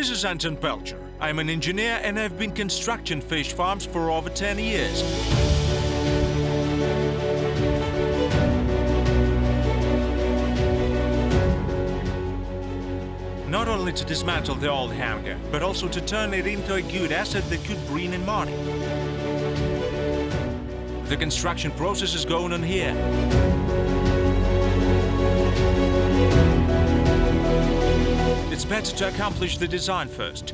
This is Anton Pelcher. I'm an engineer and I've been constructing fish farms for over 10 years. Not only to dismantle the old hangar, but also to turn it into a good asset that could bring in money. The construction process is going on here. It's better to accomplish the design first.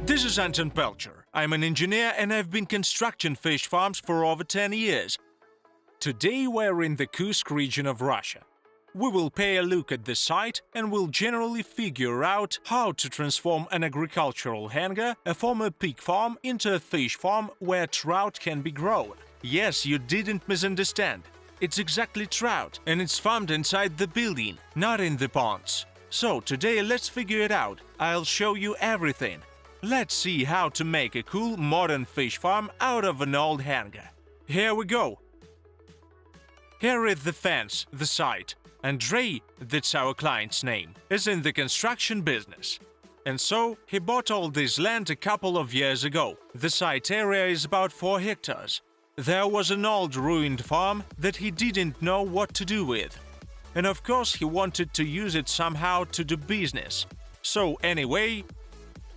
This is Anton Pelcher. I'm an engineer and I've been constructing fish farms for over 10 years. Today we're in the Kursk region of Russia. We will pay a look at the site and will generally figure out how to transform an agricultural hangar, a former pig farm, into a fish farm where trout can be grown. Yes, you didn't misunderstand. It's exactly trout, and it's farmed inside the building, not in the ponds. So today let's figure it out. I'll show you everything. Let's see how to make a cool modern fish farm out of an old hangar. Here we go. Here is the fence, the site. Andrei, that's our client's name, is in the construction business. And so, he bought all this land a couple of years ago. The site area is about 4 hectares. There was an old ruined farm that he didn't know what to do with. And of course, he wanted to use it somehow to do business. So anyway,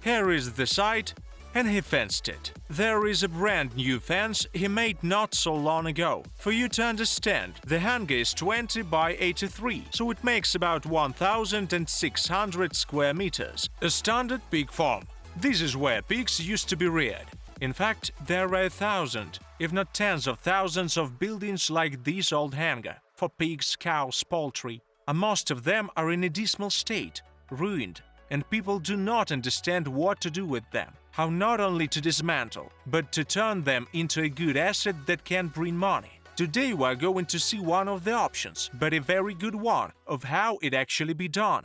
here is the site, and he fenced it. There is a brand new fence he made not so long ago. For you to understand, the hangar is 20 by 83, so it makes about 1,600 square meters. A standard pig farm. This is where pigs used to be reared. In fact, there are 1,000, if not tens of thousands of buildings like this old hangar, for pigs, cows, poultry, and most of them are in a dismal state, ruined, and people do not understand what to do with them. How not only to dismantle, but to turn them into a good asset that can bring money. Today we are going to see one of the options, but a very good one, of how it actually be done.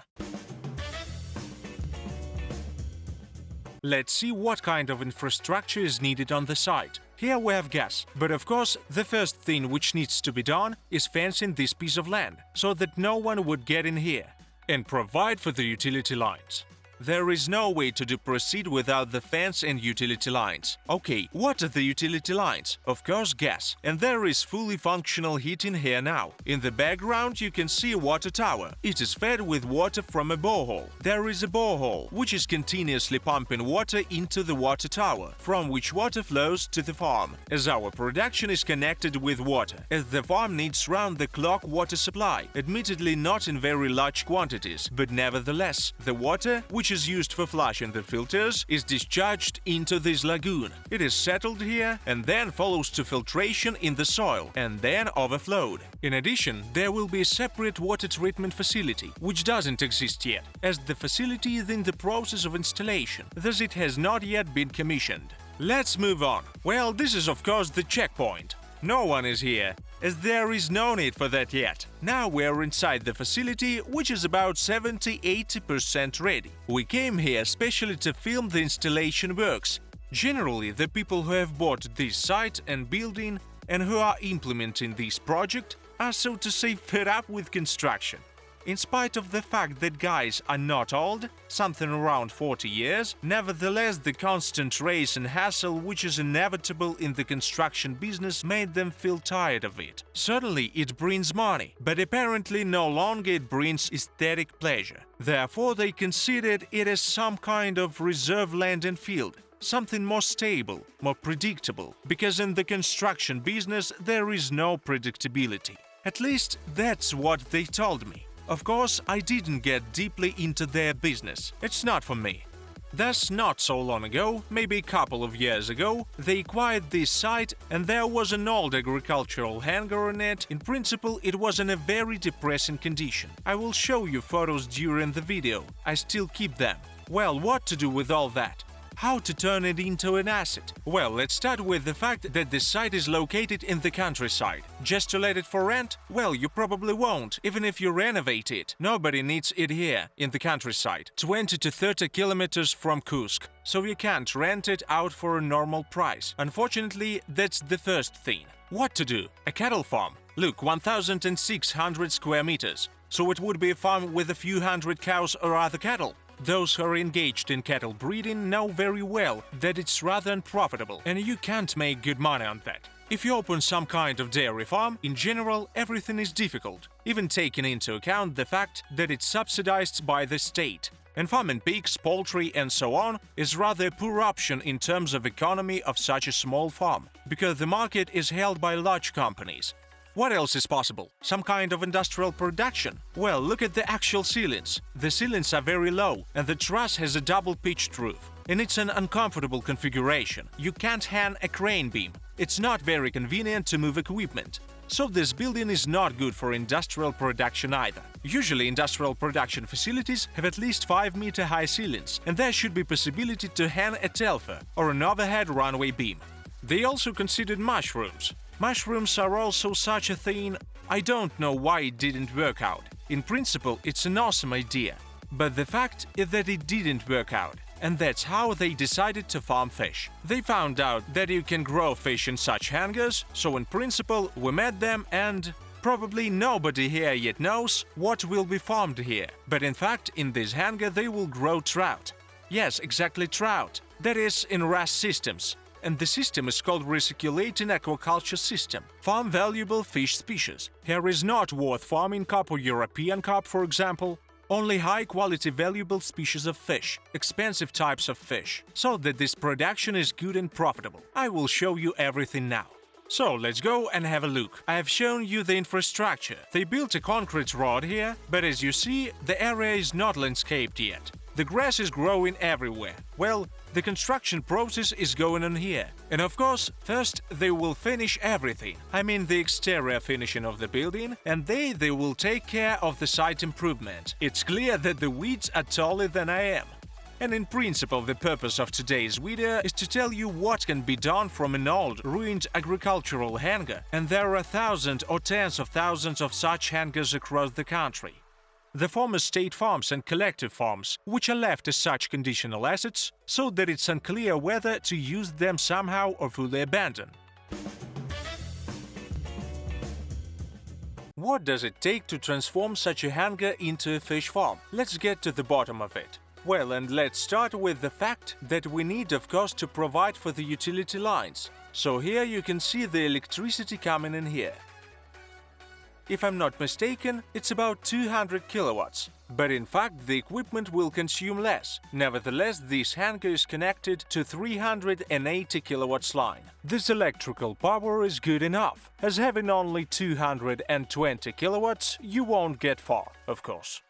Let's see what kind of infrastructure is needed on the site. Here we have gas, but of course the first thing which needs to be done is fencing this piece of land, so that no one would get in here, and provide for the utility lines. There is no way to proceed without the fence and utility lines. Okay, what are the utility lines? Of course, gas. And there is fully functional heating here now. In the background you can see a water tower. It is fed with water from a borehole. There is a borehole, which is continuously pumping water into the water tower, from which water flows to the farm, as our production is connected with water, as the farm needs round-the-clock water supply, admittedly not in very large quantities, but nevertheless, the water, which is used for flushing the filters, is discharged into this lagoon. It is settled here and then follows to filtration in the soil and then overflowed. In addition, there will be a separate water treatment facility, which doesn't exist yet, as the facility is in the process of installation, thus it has not yet been commissioned. Let's move on. Well, this is of course the checkpoint. No one is here, as there is no need for that yet. Now we are inside the facility, which is about 70–80% ready. We came here specially to film the installation works. Generally, the people who have bought this site and building and who are implementing this project are, so to say, fed up with construction. In spite of the fact that guys are not old, something around 40 years, nevertheless the constant race and hassle which is inevitable in the construction business made them feel tired of it. Certainly it brings money, but apparently no longer it brings aesthetic pleasure. Therefore they considered it as some kind of reserve land and field, something more stable, more predictable, because in the construction business there is no predictability. At least that's what they told me. Of course, I didn't get deeply into their business. It's not for me. Thus, not so long ago, maybe a couple of years ago, they acquired this site and there was an old agricultural hangar on it. In principle, it was in a very depressing condition. I will show you photos during the video. I still keep them. Well, what to do with all that? How to turn it into an asset? Well, let's start with the fact that this site is located in the countryside. Just to let it for rent? Well, you probably won't, even if you renovate it. Nobody needs it here, in the countryside, 20 to 30 kilometers from Kursk. So you can't rent it out for a normal price. Unfortunately, that's the first thing. What to do? A cattle farm. Look, 1,600 square meters. So it would be a farm with a few hundred cows or other cattle. Those who are engaged in cattle breeding know very well that it's rather unprofitable, and you can't make good money on that. If you open some kind of dairy farm, in general, everything is difficult, even taking into account the fact that it's subsidized by the state. And farming pigs, poultry and so on is rather a poor option in terms of economy of such a small farm, because the market is held by large companies. What else is possible? Some kind of industrial production? Well, look at the actual ceilings. The ceilings are very low, and the truss has a double-pitched roof. And it's an uncomfortable configuration. You can't hang a crane beam. It's not very convenient to move equipment. So this building is not good for industrial production either. Usually industrial production facilities have at least 5-meter high ceilings, and there should be possibility to hang a telfer or an overhead runway beam. They also considered mushrooms. Mushrooms are also such a thing. I don't know why it didn't work out. In principle, it's an awesome idea. But the fact is that it didn't work out. And that's how they decided to farm fish. They found out that you can grow fish in such hangars, so in principle we met them, and probably nobody here yet knows what will be farmed here. But in fact, in this hangar they will grow trout. Yes, exactly trout. That is in RAS systems. And the system is called Recirculating Aquaculture System. Farm valuable fish species. Here is not worth farming carp or European carp, for example. Only high-quality valuable species of fish, expensive types of fish, so that this production is good and profitable. I will show you everything now. So let's go and have a look. I have shown you the infrastructure. They built a concrete road here, but as you see, the area is not landscaped yet. The grass is growing everywhere. Well, the construction process is going on here. And of course, first they will finish everything. I mean the exterior finishing of the building, and they will take care of the site improvement. It's clear that the weeds are taller than I am. And in principle, the purpose of today's video is to tell you what can be done from an old, ruined agricultural hangar, and there are thousands or tens of thousands of such hangars across the country. The former state farms and collective farms, which are left as such conditional assets, so that it's unclear whether to use them somehow or fully abandon. What does it take to transform such a hangar into a fish farm? Let's get to the bottom of it. Well, and let's start with the fact that we need, of course, to provide for the utility lines. So here you can see the electricity coming in here. If I'm not mistaken, it's about 200 kilowatts. But in fact, the equipment will consume less. Nevertheless, this hangar is connected to 380 kilowatts line. This electrical power is good enough, as having only 220 kilowatts, you won't get far, of course.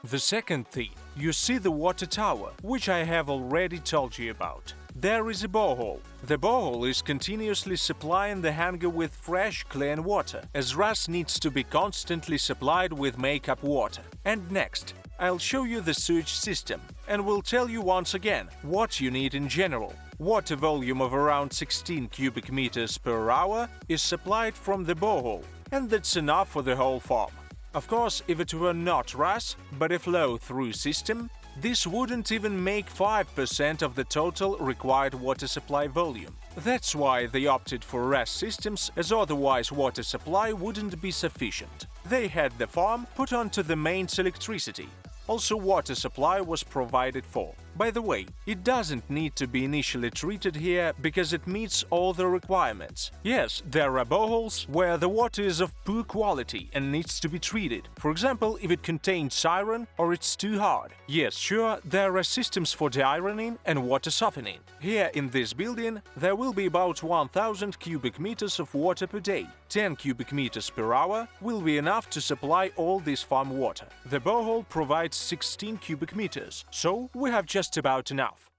The second thing, you see the water tower, which I have already told you about. There is a borehole. The borehole is continuously supplying the hangar with fresh, clean water, as RAS needs to be constantly supplied with makeup water. And next, I'll show you the sewage system, and will tell you once again what you need in general. Water volume of around 16 cubic meters per hour is supplied from the borehole, and that's enough for the whole farm. Of course, if it were not RAS, but a flow-through system, this wouldn't even make 5% of the total required water supply volume. That's why they opted for RAS systems, as otherwise water supply wouldn't be sufficient. They had the farm put onto the mains electricity. Also, water supply was provided for. By the way, it doesn't need to be initially treated here because it meets all the requirements. Yes, there are boreholes where the water is of poor quality and needs to be treated. For example, if it contains iron or it's too hard. Yes, sure, there are systems for de-ironing and water softening. Here in this building, there will be about 1000 cubic meters of water per day. 10 cubic meters per hour will be enough to supply all this farm water. The borehole provides 16 cubic meters, so we have just about enough.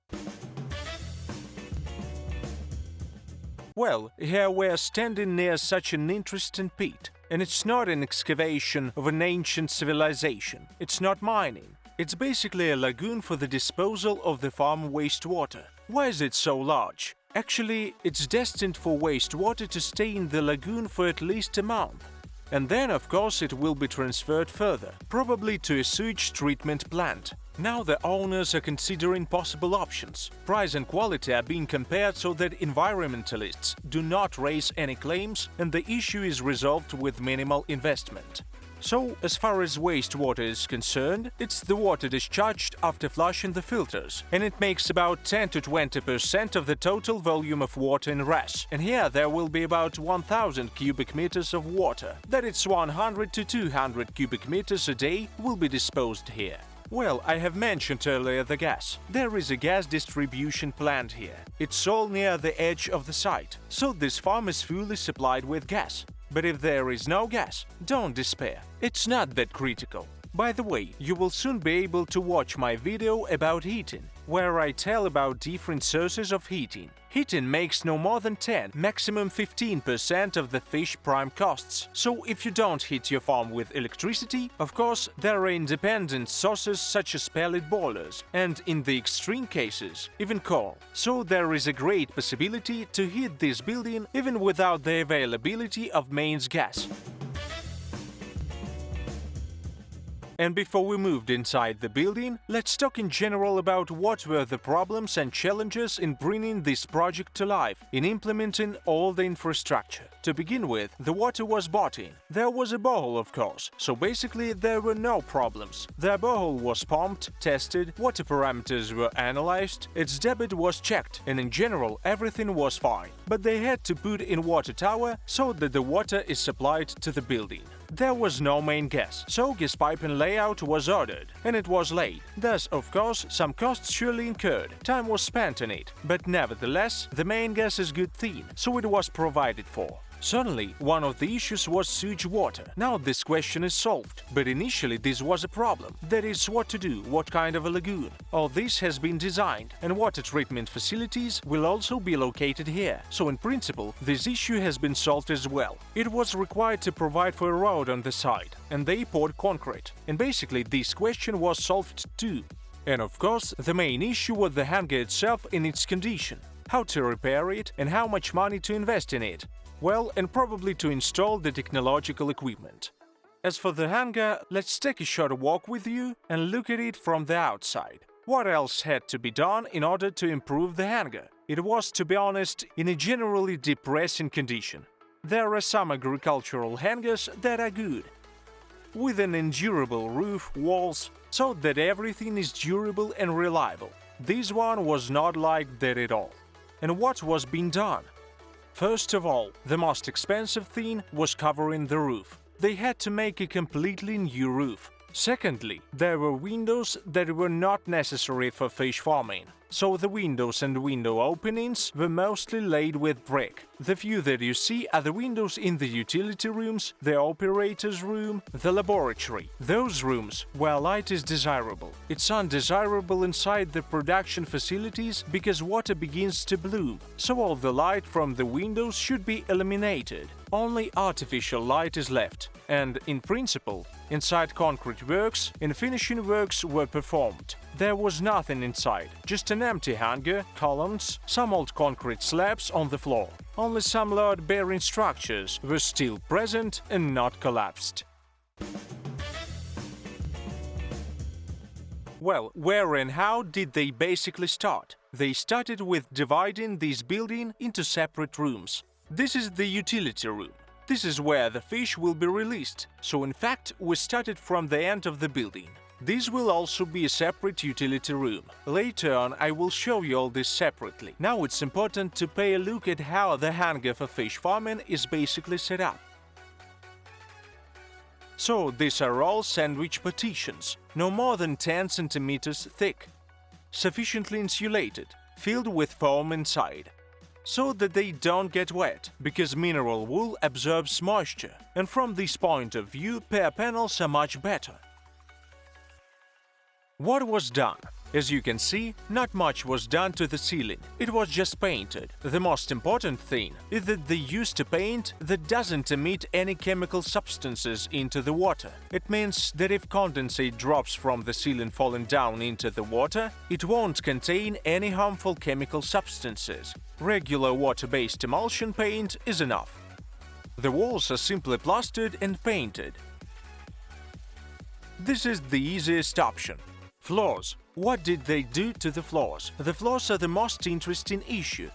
Well, here we're standing near such an interesting pit, and it's not an excavation of an ancient civilization. It's not mining. It's basically a lagoon for the disposal of the farm wastewater. Why is it so large? Actually, it's destined for wastewater to stay in the lagoon for at least a month. And then, of course, it will be transferred further, probably to a sewage treatment plant. Now the owners are considering possible options. Price and quality are being compared so that environmentalists do not raise any claims and the issue is resolved with minimal investment. So, as far as wastewater is concerned, it's the water discharged after flushing the filters, and it makes about 10 to 20% of the total volume of water in RAS. And here there will be about 1000 cubic meters of water, that it's 100 to 200 cubic meters a day will be disposed here. Well, I have mentioned earlier the gas. There is a gas distribution plant here. It's all near the edge of the site, so this farm is fully supplied with gas. But if there is no gas, don't despair. It's not that critical. By the way, you will soon be able to watch my video about heating, where I tell about different sources of heating. Heating makes no more than 10, maximum 15% of the fish prime costs. So if you don't heat your farm with electricity, of course, there are independent sources such as pellet boilers, and in the extreme cases, even coal. So there is a great possibility to heat this building even without the availability of mains gas. And before we moved inside the building, let's talk in general about what were the problems and challenges in bringing this project to life, in implementing all the infrastructure. To begin with, the water was bought in. There was a borehole, of course, so basically there were no problems. The borehole was pumped, tested, water parameters were analyzed, its debit was checked, and in general everything was fine. But they had to put in water tower so that the water is supplied to the building. There was no main gas, so gas piping layout was ordered, and it was laid. Thus, of course, some costs surely incurred, time was spent on it, but nevertheless, the main gas is good thing, so it was provided for. Certainly, one of the issues was sewage water. Now this question is solved, but initially this was a problem. That is, what to do, what kind of a lagoon. All this has been designed, and water treatment facilities will also be located here. So in principle, this issue has been solved as well. It was required to provide for a road on the site, and they poured concrete. And basically this question was solved too. And of course, the main issue was the hangar itself in its condition. How to repair it and how much money to invest in it. Well, and probably to install the technological equipment. As for the hangar, let's take a short walk with you and look at it from the outside. What else had to be done in order to improve the hangar? It was, to be honest, in a generally depressing condition. There are some agricultural hangars that are good, with an endurable roof, walls, so that everything is durable and reliable. This one was not like that at all. And what was being done? First of all, the most expensive thing was covering the roof. They had to make a completely new roof. Secondly, there were windows that were not necessary for fish farming, so the windows and window openings were mostly laid with brick. The few that you see are the windows in the utility rooms, the operator's room, the laboratory. Those rooms where light is desirable. It's undesirable inside the production facilities because water begins to bloom, so all the light from the windows should be eliminated. Only artificial light is left, and, in principle, inside concrete works and finishing works were performed. There was nothing inside, just an empty hangar, columns, some old concrete slabs on the floor. Only some load-bearing structures were still present and not collapsed. Well, where and how did they basically start? They started with dividing this building into separate rooms. This is the utility room. This is where the fish will be released, so in fact we started from the end of the building. This will also be a separate utility room. Later on I will show you all this separately. Now it's important to pay a look at how the hangar for fish farming is basically set up. So these are all sandwich partitions, no more than 10 centimeters thick, sufficiently insulated, filled with foam inside, so that they don't get wet, because mineral wool absorbs moisture, and from this point of view pair panels are much better. What was done? As you can see, not much was done to the ceiling, it was just painted. The most important thing is that they used a paint that doesn't emit any chemical substances into the water. It means that if condensate drops from the ceiling falling down into the water, it won't contain any harmful chemical substances. Regular water-based emulsion paint is enough. The walls are simply plastered and painted. This is the easiest option. Floors. What did they do to the floors? The floors are the most interesting issue,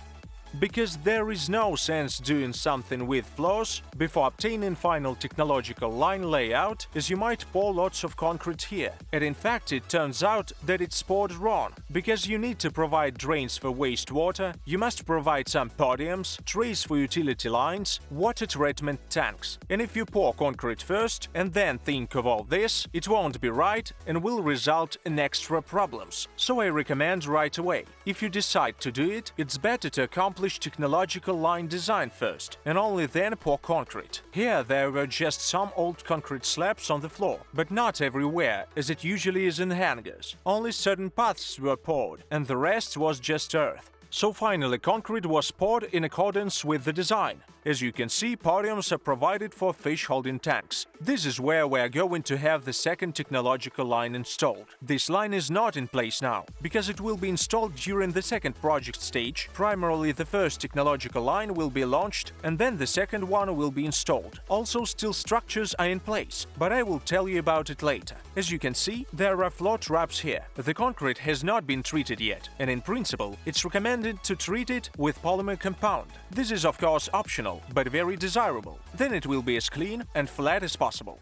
because there is no sense doing something with floors before obtaining final technological line layout, as you might pour lots of concrete here. And in fact, it turns out that it's poured wrong, because you need to provide drains for wastewater, you must provide some podiums, trays for utility lines, water treatment tanks. And if you pour concrete first and then think of all this, it won't be right and will result in extra problems. So I recommend right away, if you decide to do it, it's better to accomplish technological line design first, and only then pour concrete. Here there were just some old concrete slabs on the floor, but not everywhere, as it usually is in hangars. Only certain paths were poured, and the rest was just earth. So finally concrete was poured in accordance with the design. As you can see, podiums are provided for fish holding tanks. This is where we are going to have the second technological line installed. This line is not in place now, because it will be installed during the second project stage. Primarily the first technological line will be launched, and then the second one will be installed. Also, steel structures are in place, but I will tell you about it later. As you can see, there are floor traps here. The concrete has not been treated yet, and in principle, it's recommended to treat it with polymer compound. This is of course optional, but very desirable. Then it will be as clean and flat as possible.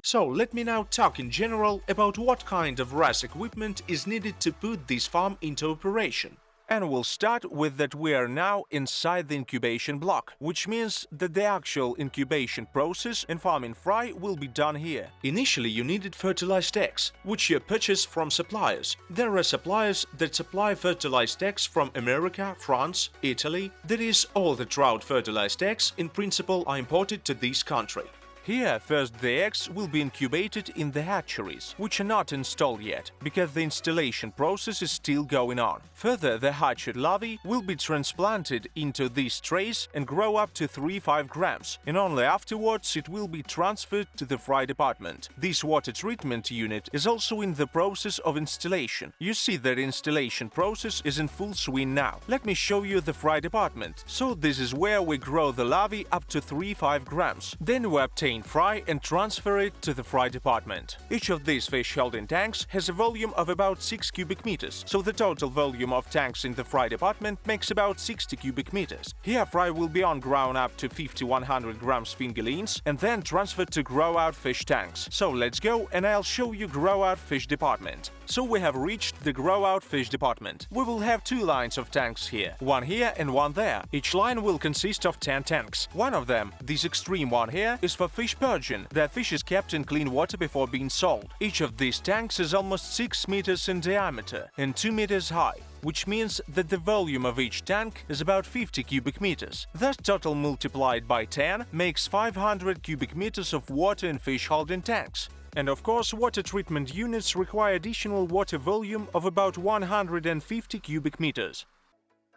So let me now talk in general about what kind of RAS equipment is needed to put this farm into operation. And we'll start with that we are now inside the incubation block, which means that the actual incubation process and farming fry will be done here. Initially you needed fertilized eggs, which you purchase from suppliers. There are suppliers that supply fertilized eggs from America, France, Italy. That is, all the trout fertilized eggs in principle are imported to this country. Here, first the eggs will be incubated in the hatcheries, which are not installed yet, because the installation process is still going on. Further, the hatched larvae will be transplanted into these trays and grow up to 3-5 grams, and only afterwards it will be transferred to the fry department. This water treatment unit is also in the process of installation. You see that installation process is in full swing now. Let me show you the fry department. So this is where we grow the larvae up to 3-5 grams. Then we obtain fry and transfer it to the fry department. Each of these fish held in tanks has a volume of about 6 cubic meters, so the total volume of tanks in the fry department makes about 60 cubic meters. Here fry will be on grown up to 50-100 grams fingerlings and then transferred to grow out fish tanks. So let's go and I'll show you grow out fish department. So we have reached the grow out fish department. We will have 2 lines of tanks here, one here and one there. Each line will consist of 10 tanks. One of them, this extreme one here, is for fish purging. The fish is kept in clean water before being sold. Each of these tanks is almost 6 meters in diameter and 2 meters high, which means that the volume of each tank is about 50 cubic meters. Thus, total multiplied by 10 makes 500 cubic meters of water in fish holding tanks. And of course, water treatment units require additional water volume of about 150 cubic meters.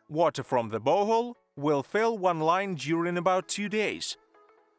Water from the borehole will fill one line during about 2 days.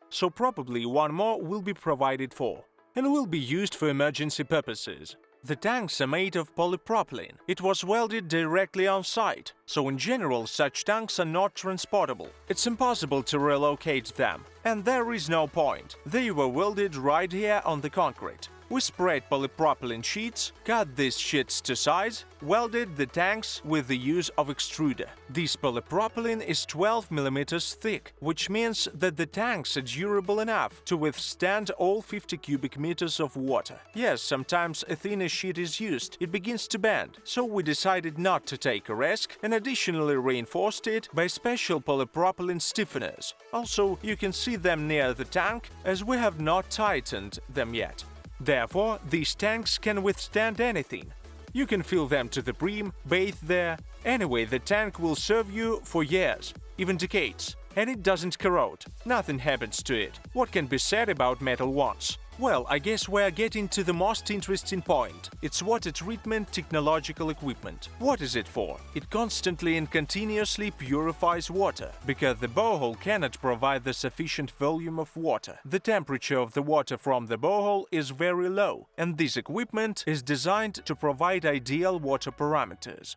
So probably one more will be provided for, and will be used for emergency purposes. The tanks are made of polypropylene. It was welded directly on site, so in general such tanks are not transportable. It's impossible to relocate them, and there is no point. They were welded right here on the concrete. We spread polypropylene sheets, cut these sheets to size, welded the tanks with the use of extruder. This polypropylene is 12 mm thick, which means that the tanks are durable enough to withstand all 50 cubic meters of water. Yes, sometimes a thinner sheet is used, it begins to bend, so we decided not to take a risk and additionally reinforced it by special polypropylene stiffeners. Also, you can see them near the tank, as we have not tightened them yet. Therefore, these tanks can withstand anything. You can fill them to the brim, bathe there. Anyway, the tank will serve you for years, even decades, and it doesn't corrode. Nothing happens to it. What can be said about metal ones? Well, I guess we're getting to the most interesting point. It's water treatment technological equipment. What is it for? It constantly and continuously purifies water, because the borehole cannot provide the sufficient volume of water. The temperature of the water from the borehole is very low, and this equipment is designed to provide ideal water parameters.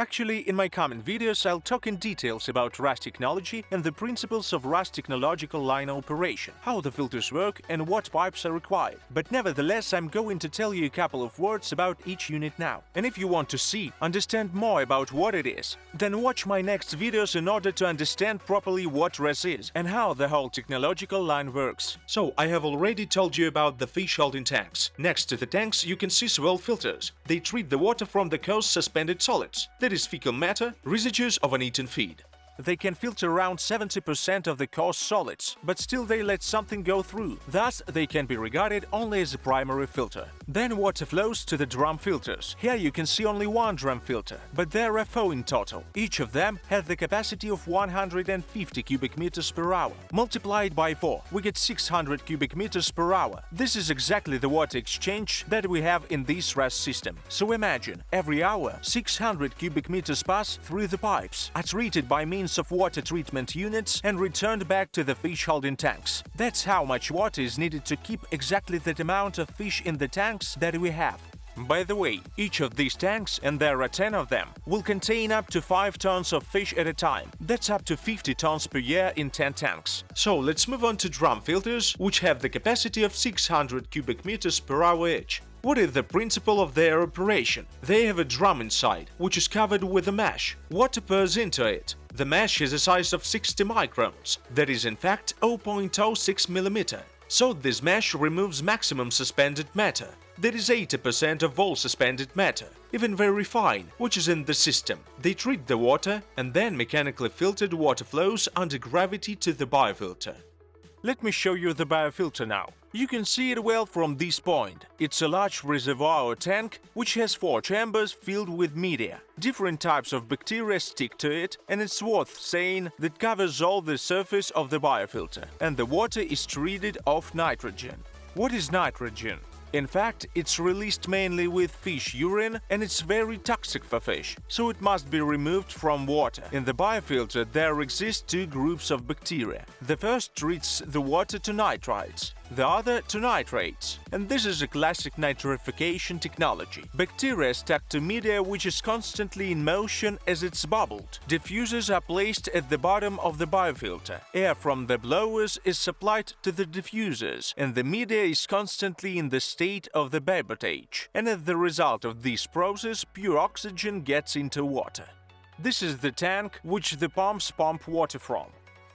Actually, in my coming videos, I'll talk in details about RAS technology and the principles of RAS technological line operation, how the filters work and what pipes are required. But nevertheless, I'm going to tell you a couple of words about each unit now. And if you want to understand more about what it is, then watch my next videos in order to understand properly what RAS is and how the whole technological line works. So, I have already told you about the fish holding tanks. Next to the tanks, you can see swell filters. They treat the water from the coast suspended solids. That is fecal matter, residues of an eaten feed. They can filter around 70% of the coarse solids, but still they let something go through. Thus, they can be regarded only as a primary filter. Then water flows to the drum filters. Here you can see only one drum filter, but there are 4 in total. Each of them has the capacity of 150 cubic meters per hour. Multiplied by 4, we get 600 cubic meters per hour. This is exactly the water exchange that we have in this RAS system. So imagine, every hour, 600 cubic meters pass through the pipes, are treated by means of water treatment units and returned back to the fish holding tanks. That's how much water is needed to keep exactly that amount of fish in the tanks that we have. By the way, each of these tanks, and there are 10 of them, will contain up to 5 tons of fish at a time. That's up to 50 tons per year in 10 tanks. So let's move on to drum filters, which have the capacity of 600 cubic meters per hour each. What is the principle of their operation? They have a drum inside, which is covered with a mesh. Water pours into it. The mesh is a size of 60 microns, that is in fact 0.06 mm. So this mesh removes maximum suspended matter, that is 80% of all suspended matter, even very fine, which is in the system. They treat the water and then mechanically filtered water flows under gravity to the biofilter. Let me show you the biofilter now. You can see it well from this point. It's a large reservoir or tank which has 4 chambers filled with media. Different types of bacteria stick to it, and it's worth saying that covers all the surface of the biofilter, and the water is treated of nitrogen. What is nitrogen? In fact, it's released mainly with fish urine and it's very toxic for fish, so it must be removed from water. In the biofilter there exist 2 groups of bacteria. The first treats the water to nitrites, the other to nitrates, and this is a classic nitrification technology. Bacteria stuck to media which is constantly in motion as it's bubbled. Diffusers are placed at the bottom of the biofilter. Air from the blowers is supplied to the diffusers, and the media is constantly in the state of the barbotage. And as the result of this process, pure oxygen gets into water. This is the tank which the pumps pump water from.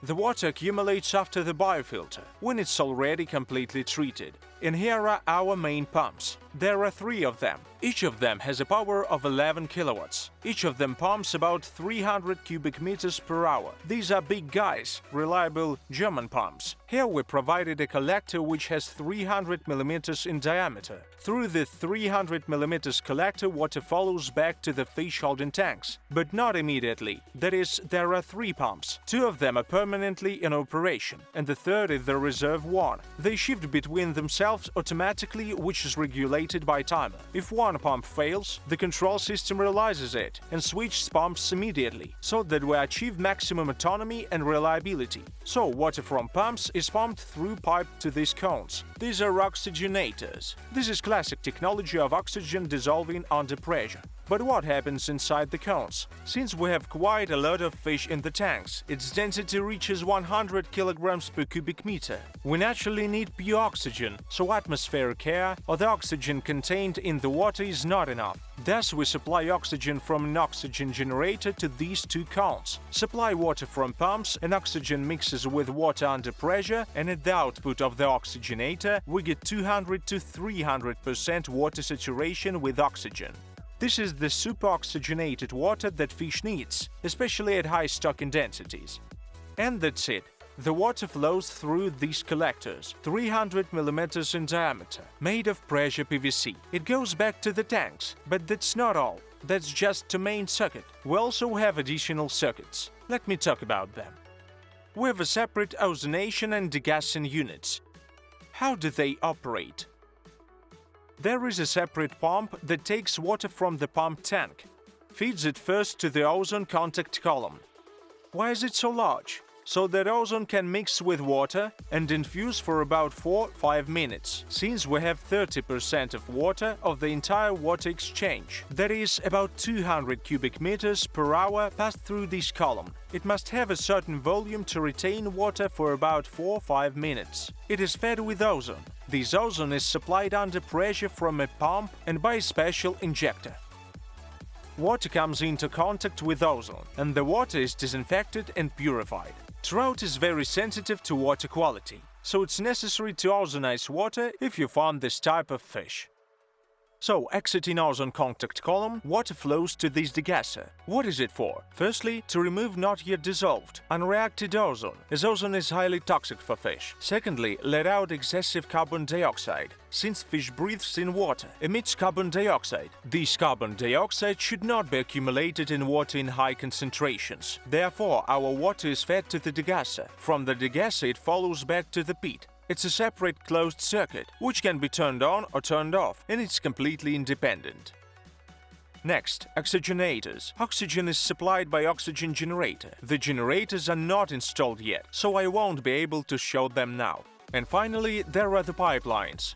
The water accumulates after the biofilter, when it's already completely treated. And here are our main pumps. There are 3 of them. Each of them has a power of 11 kilowatts. Each of them pumps about 300 cubic meters per hour. These are big guys, reliable German pumps. Here we provided a collector which has 300 millimeters in diameter. Through the 300 millimeters collector, water follows back to the fish holding tanks, but not immediately. That is, there are 3 pumps. 2 of them are permanently in operation, and the third is the reserve one. They shift between themselves automatically, which is regulated by timer. If one pump fails, the control system realizes it and switches pumps immediately, so that we achieve maximum autonomy and reliability. So water from pumps is pumped through pipe to these cones. These are oxygenators. This is classic technology of oxygen dissolving under pressure. But what happens inside the cones? Since we have quite a lot of fish in the tanks, its density reaches 100 kilograms per cubic meter. We naturally need pure oxygen, so atmospheric air or the oxygen contained in the water is not enough. Thus, we supply oxygen from an oxygen generator to these 2 cones. Supply water from pumps, and oxygen mixes with water under pressure, and at the output of the oxygenator, we get 200 to 300% water saturation with oxygen. This is the superoxygenated water that fish needs, especially at high stocking densities. And that's it. The water flows through these collectors, 300 mm in diameter, made of pressure PVC. It goes back to the tanks, but that's not all. That's just the main circuit. We also have additional circuits. Let me talk about them. We have a separate ozonation and degassing units. How do they operate? There is a separate pump that takes water from the pump tank, feeds it first to the ozone contact column. Why is it so large? So that ozone can mix with water and infuse for about 4-5 minutes, since we have 30% of water of the entire water exchange. That is about 200 cubic meters per hour passed through this column. It must have a certain volume to retain water for about 4-5 minutes. It is fed with ozone. This ozone is supplied under pressure from a pump and by a special injector. Water comes into contact with ozone, and the water is disinfected and purified. Trout is very sensitive to water quality, so it's necessary to ozonize water if you farm this type of fish. So, exiting ozone contact column, water flows to this degasser. What is it for? Firstly, to remove not yet dissolved, unreacted ozone, as ozone is highly toxic for fish. Secondly, let out excessive carbon dioxide, since fish breathes in water, emits carbon dioxide. This carbon dioxide should not be accumulated in water in high concentrations. Therefore, our water is fed to the degasser. From the degasser it follows back to the pit. It's a separate closed circuit, which can be turned on or turned off, and it's completely independent. Next, oxygenators. Oxygen is supplied by oxygen generator. The generators are not installed yet, so I won't be able to show them now. And finally, there are the pipelines.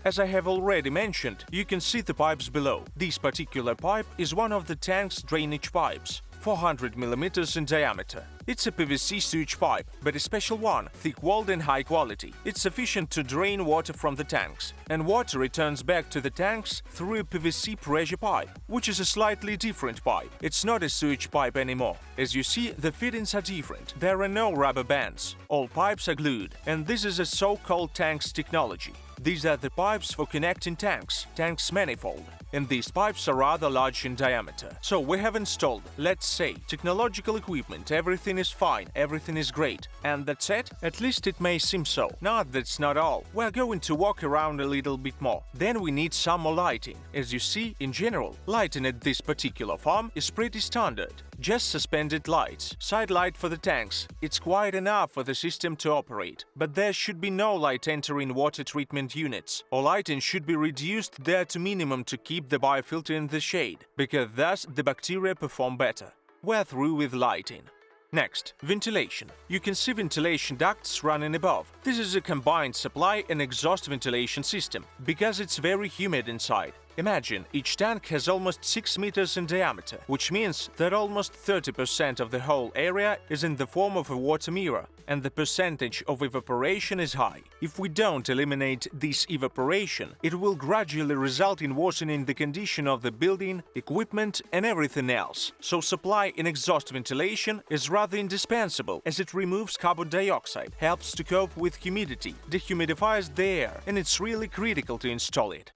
As I have already mentioned, you can see the pipes below. This particular pipe is one of the tank's drainage pipes, 400 mm in diameter. It's a PVC sewage pipe, but a special one, thick-walled and high quality. It's sufficient to drain water from the tanks, and water returns back to the tanks through a PVC pressure pipe, which is a slightly different pipe. It's not a sewage pipe anymore. As you see, the fittings are different. There are no rubber bands. All pipes are glued, and this is a so-called tanks technology. These are the pipes for connecting tanks manifold, and these pipes are rather large in diameter. So we have installed, let's say, technological equipment, everything is fine, everything is great. And that's it? At least it may seem so. No, that's not all. We're going to walk around a little bit more. Then we need some more lighting. As you see, in general, lighting at this particular farm is pretty standard. Just suspended lights, side light for the tanks. It's quite enough for the system to operate. But there should be no light entering water treatment units. Or lighting should be reduced there to minimum to keep the biofilter in the shade, because thus the bacteria perform better. We're through with lighting. Next, ventilation. You can see ventilation ducts running above. This is a combined supply and exhaust ventilation system, because it's very humid inside. Imagine, each tank has almost 6 meters in diameter, which means that almost 30% of the whole area is in the form of a water mirror, and the percentage of evaporation is high. If we don't eliminate this evaporation, it will gradually result in worsening the condition of the building, equipment, and everything else. So supply and exhaust ventilation is rather indispensable, as it removes carbon dioxide, helps to cope with humidity, dehumidifies the air, and it's really critical to install it.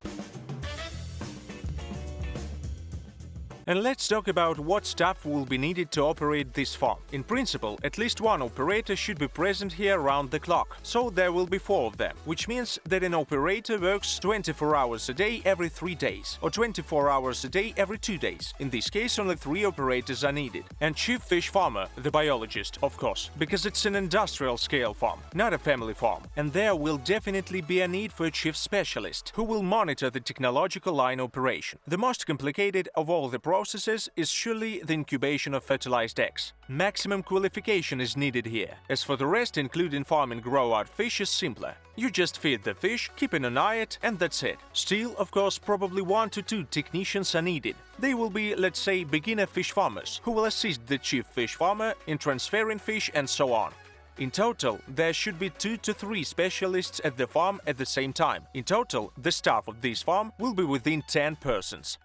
And let's talk about what staff will be needed to operate this farm. In principle, at least one operator should be present here around the clock, so there will be 4 of them, which means that an operator works 24 hours a day every 3 days, or 24 hours a day every 2 days. In this case, only 3 operators are needed. And chief fish farmer, the biologist, of course, because it's an industrial scale farm, not a family farm. And there will definitely be a need for a chief specialist, who will monitor the technological line operation. The most complicated of all the processes is surely the incubation of fertilized eggs. Maximum qualification is needed here. As for the rest, including farming grow-out fish, is simpler. You just feed the fish, keeping an eye on it, and that's it. Still, of course, probably 1 to 2 technicians are needed. They will be, let's say, beginner fish farmers, who will assist the chief fish farmer in transferring fish and so on. In total, there should be 2 to 3 specialists at the farm at the same time. In total, the staff of this farm will be within 10 persons.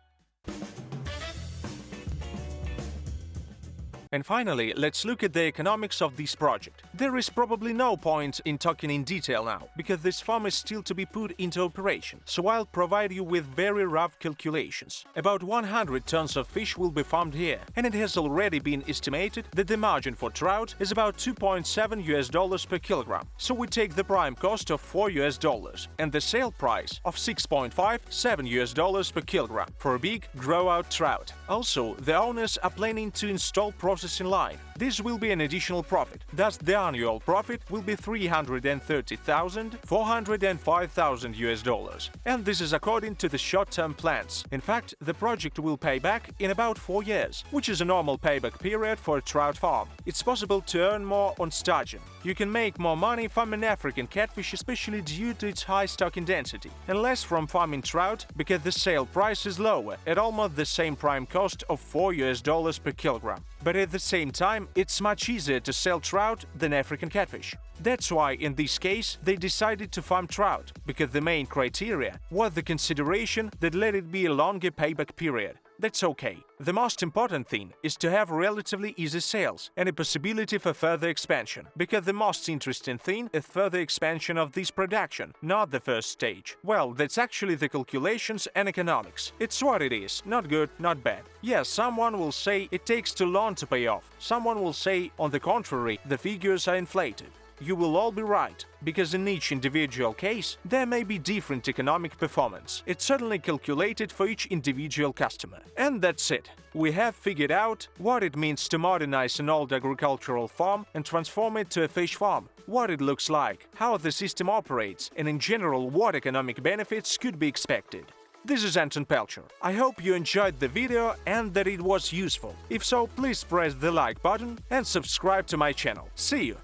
And finally, let's look at the economics of this project. There is probably no point in talking in detail now, because this farm is still to be put into operation, so I'll provide you with very rough calculations. About 100 tons of fish will be farmed here, and it has already been estimated that the margin for trout is about $2.7 per kilogram. So we take the prime cost of $4 and the sale price of $6.57 per kilogram for a big grow-out trout. Also, the owners are planning to install processing line, This will be an additional profit. Thus, the annual profit will be 330,000, 405,000 US dollars. And this is according to the short-term plans. In fact, the project will pay back in about 4 years, which is a normal payback period for a trout farm. It's possible to earn more on staging. You can make more money farming African catfish, especially due to its high stocking density, and less from farming trout because the sale price is lower at almost the same prime cost of $4 per kilogram. But at the same time, it's much easier to sell trout than African catfish. That's why, in this case, they decided to farm trout, because the main criteria was the consideration that let it be a longer payback period. That's okay. The most important thing is to have relatively easy sales and a possibility for further expansion, because the most interesting thing is further expansion of this production, not the first stage. Well, that's actually the calculations and economics. It's what it is, not good, not bad. Yes, someone will say it takes too long to pay off. Someone will say, on the contrary, the figures are inflated. You will all be right, because in each individual case, there may be different economic performance. It's certainly calculated for each individual customer. And that's it. We have figured out what it means to modernize an old agricultural farm and transform it to a fish farm, what it looks like, how the system operates, and in general what economic benefits could be expected. This is Anton Pelcher. I hope you enjoyed the video and that it was useful. If so, please press the like button and subscribe to my channel. See you!